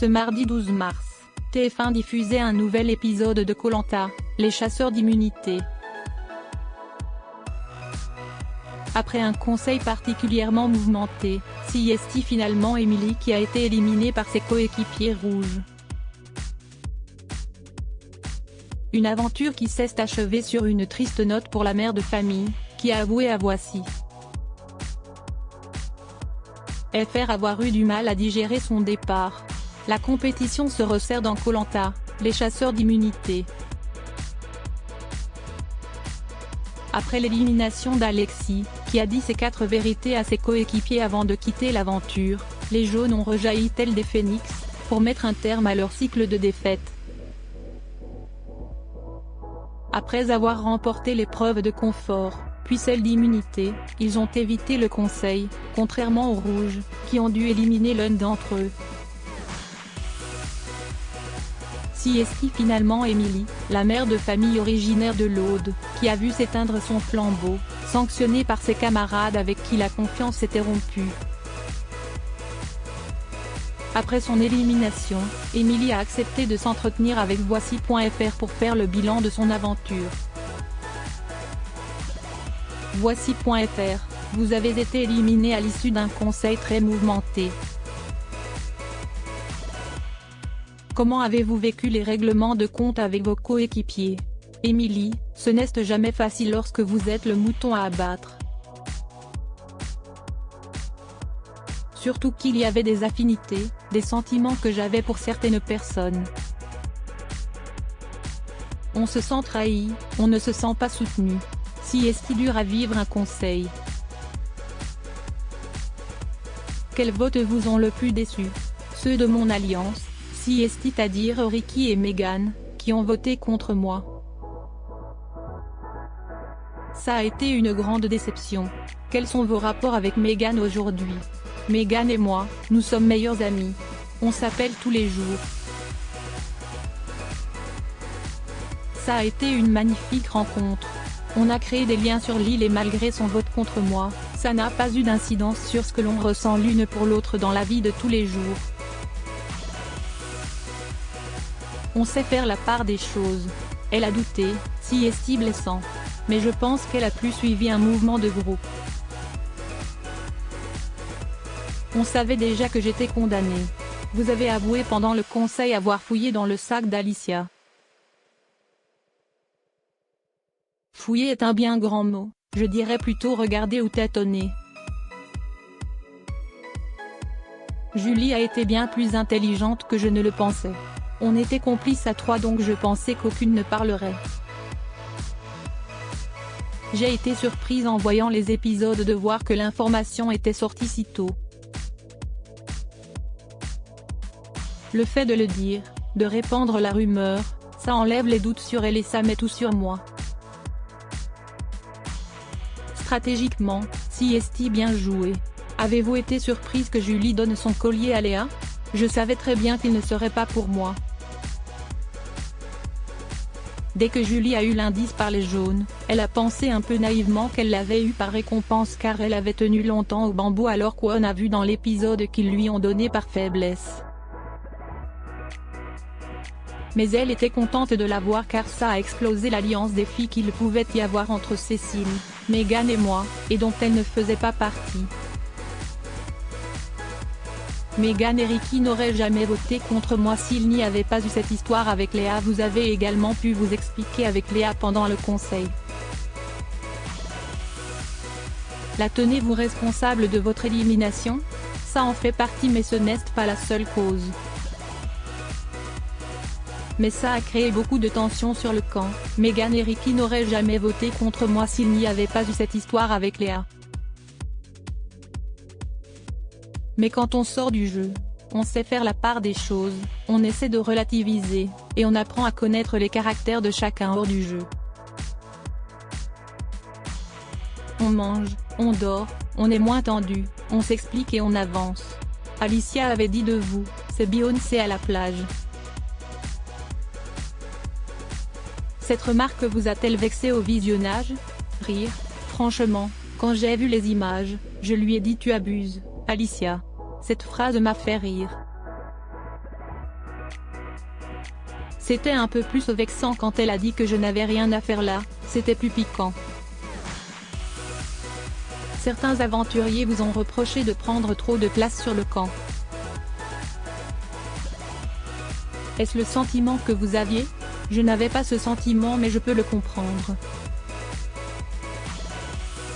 Ce mardi 12 mars, TF1 diffusait un nouvel épisode de Koh-Lanta, les chasseurs d'immunité. Après un conseil particulièrement mouvementé, c'est finalement Emily qui a été éliminée par ses coéquipiers rouges. Une aventure qui s'est achevée sur une triste note pour la mère de famille, qui a avoué à Voici FR avoir eu du mal à digérer son départ. La compétition se resserre dans Koh-Lanta, les chasseurs d'immunité. Après l'élimination d'Alexis, qui a dit ses 4 vérités à ses coéquipiers avant de quitter l'aventure, les jaunes ont rejailli tels des phénix, pour mettre un terme à leur cycle de défaites. Après avoir remporté l'épreuve de confort, puis celle d'immunité, ils ont évité le conseil, contrairement aux rouges, qui ont dû éliminer l'un d'entre eux. C'est finalement Emily, la mère de famille originaire de l'Aude, qui a vu s'éteindre son flambeau, sanctionnée par ses camarades avec qui la confiance s'était rompue. Après son élimination, Emily a accepté de s'entretenir avec Voici.fr pour faire le bilan de son aventure. Voici.fr, vous avez été éliminé à l'issue d'un conseil très mouvementé. Comment avez-vous vécu les règlements de compte avec vos coéquipiers? Emily, ce n'est jamais facile lorsque vous êtes le mouton à abattre. Surtout qu'il y avait des affinités, des sentiments que j'avais pour certaines personnes. On se sent trahi, on ne se sent pas soutenu. C'est dur à vivre un conseil. Quels votes vous ont le plus déçu? Ceux de mon alliance, c'est-à-dire Ricky et Meghan, qui ont voté contre moi. Ça a été une grande déception. Quels sont vos rapports avec Meghan aujourd'hui? Meghan et moi, nous sommes meilleurs amis. On s'appelle tous les jours. Ça a été une magnifique rencontre. On a créé des liens sur l'île et malgré son vote contre moi, ça n'a pas eu d'incidence sur ce que l'on ressent l'une pour l'autre dans la vie de tous les jours. On sait faire la part des choses. Elle a douté, c'est blessant. Mais je pense qu'elle a plus suivi un mouvement de groupe. On savait déjà que j'étais condamnée. Vous avez avoué pendant le conseil avoir fouillé dans le sac d'Alicia. Fouiller est un bien grand mot, je dirais plutôt regarder ou tâtonner. Julie a été bien plus intelligente que je ne le pensais. On était complices à 3 donc je pensais qu'aucune ne parlerait. J'ai été surprise en voyant les épisodes de voir que l'information était sortie si tôt. Le fait de le dire, de répandre la rumeur, ça enlève les doutes sur elle et ça met tout sur moi. Stratégiquement, c'est bien joué. Avez-vous été surprise que Julie donne son collier à Léa? Je savais très bien qu'il ne serait pas pour moi. Dès que Julie a eu l'indice par les jaunes, elle a pensé un peu naïvement qu'elle l'avait eu par récompense car elle avait tenu longtemps au bambou alors qu'on a vu dans l'épisode qu'ils lui ont donné par faiblesse. Mais elle était contente de l'avoir car ça a explosé l'alliance des filles qu'il pouvait y avoir entre Cécile, Meghan et moi, et dont elle ne faisait pas partie. Meghan et Ricky n'auraient jamais voté contre moi s'il n'y avait pas eu cette histoire avec Léa. Vous avez également pu vous expliquer avec Léa pendant le conseil. La tenez-vous responsable de votre élimination? Ça en fait partie mais ce n'est pas la seule cause. Mais ça a créé beaucoup de tensions sur le camp. Meghan et Ricky n'auraient jamais voté contre moi s'il n'y avait pas eu cette histoire avec Léa. Mais quand on sort du jeu, on sait faire la part des choses, on essaie de relativiser, et on apprend à connaître les caractères de chacun hors du jeu. On mange, on dort, on est moins tendu, on s'explique et on avance. Alicia avait dit de vous, c'est Beyoncé à la plage. Cette remarque vous a-t-elle vexé au visionnage? Rire, franchement, quand j'ai vu les images, je lui ai dit tu abuses, Alicia. Cette phrase m'a fait rire. C'était un peu plus vexant quand elle a dit que je n'avais rien à faire là, c'était plus piquant. Certains aventuriers vous ont reproché de prendre trop de place sur le camp. Est-ce le sentiment que vous aviez? Je n'avais pas ce sentiment mais je peux le comprendre.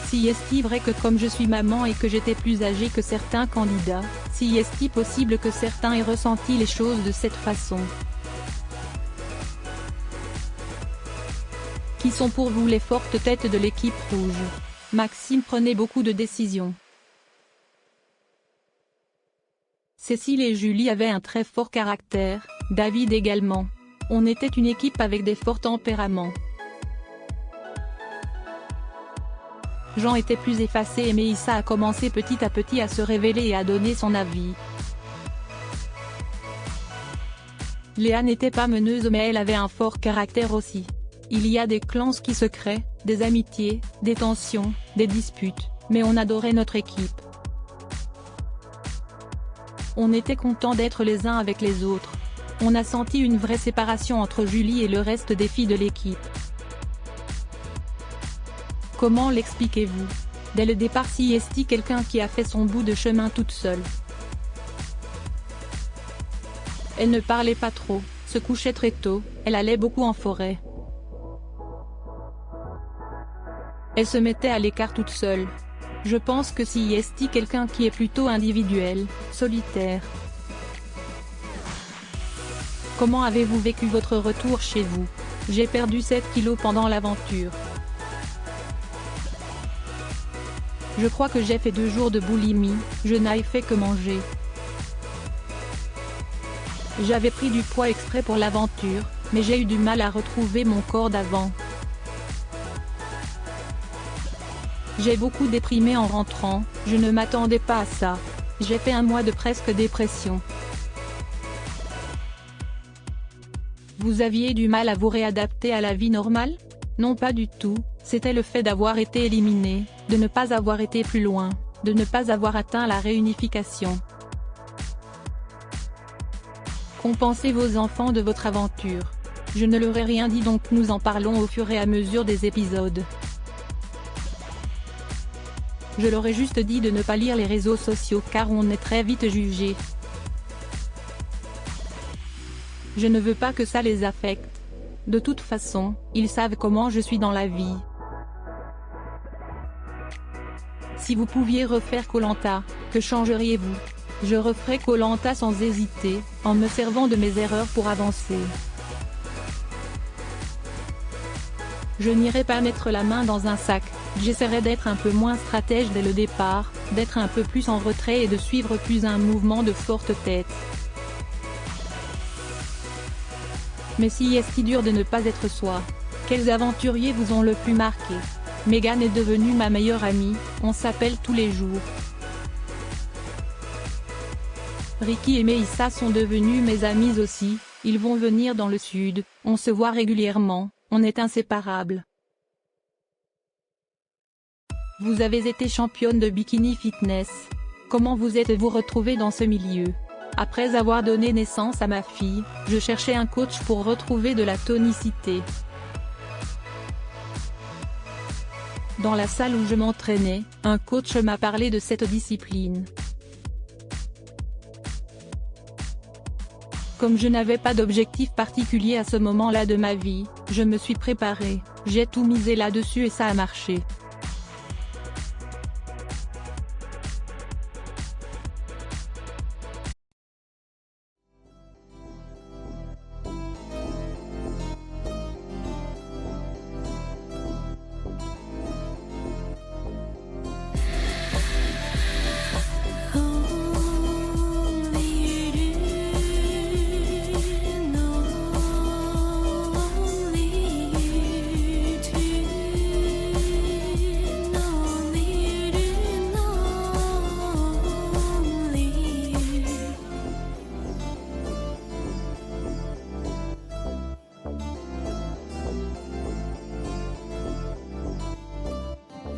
Si est-il vrai que comme je suis maman et que j'étais plus âgée que certains candidats, si est-il possible que certains aient ressenti les choses de cette façon? Qui sont pour vous les fortes têtes de l'équipe rouge? Maxime prenait beaucoup de décisions. Cécile et Julie avaient un très fort caractère, David également. On était une équipe avec des forts tempéraments. Jean était plus effacé et Meissa a commencé petit à petit à se révéler et à donner son avis. Léa n'était pas meneuse mais elle avait un fort caractère aussi. Il y a des clans qui se créent, des amitiés, des tensions, des disputes, mais on adorait notre équipe. On était contents d'être les uns avec les autres. On a senti une vraie séparation entre Julie et le reste des filles de l'équipe. Comment l'expliquez-vous? Dès le départ si est-il quelqu'un qui a fait son bout de chemin toute seule. Elle ne parlait pas trop, se couchait très tôt, elle allait beaucoup en forêt. Elle se mettait à l'écart toute seule. Je pense que si est-il quelqu'un qui est plutôt individuel, solitaire. Comment avez-vous vécu votre retour chez vous? J'ai perdu 7 kilos pendant l'aventure. Je crois que j'ai fait 2 jours de boulimie, je n'ai fait que manger. J'avais pris du poids exprès pour l'aventure, mais j'ai eu du mal à retrouver mon corps d'avant. J'ai beaucoup déprimé en rentrant, je ne m'attendais pas à ça. J'ai fait un mois de presque dépression. Vous aviez du mal à vous réadapter à la vie normale? Non pas du tout, c'était le fait d'avoir été éliminé, de ne pas avoir été plus loin, de ne pas avoir atteint la réunification. Compensez vos enfants de votre aventure. Je ne leur ai rien dit donc nous en parlons au fur et à mesure des épisodes. Je leur ai juste dit de ne pas lire les réseaux sociaux car on est très vite jugé. Je ne veux pas que ça les affecte. De toute façon, ils savent comment je suis dans la vie. Si vous pouviez refaire Koh-Lanta, que changeriez-vous? Je referais Koh-Lanta sans hésiter, en me servant de mes erreurs pour avancer. Je n'irai pas mettre la main dans un sac, j'essaierai d'être un peu moins stratège dès le départ, d'être un peu plus en retrait et de suivre plus un mouvement de forte tête. Mais si est-il dur de ne pas être soi? Quels aventuriers vous ont le plus marqué? Megan est devenue ma meilleure amie, on s'appelle tous les jours. Ricky et Meissa sont devenus mes amis aussi, ils vont venir dans le sud, on se voit régulièrement, on est inséparables. Vous avez été championne de bikini fitness. Comment vous êtes-vous retrouvée dans ce milieu? Après avoir donné naissance à ma fille, je cherchais un coach pour retrouver de la tonicité. Dans la salle où je m'entraînais, un coach m'a parlé de cette discipline. Comme je n'avais pas d'objectif particulier à ce moment-là de ma vie, je me suis préparée, j'ai tout misé là-dessus et ça a marché.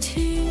To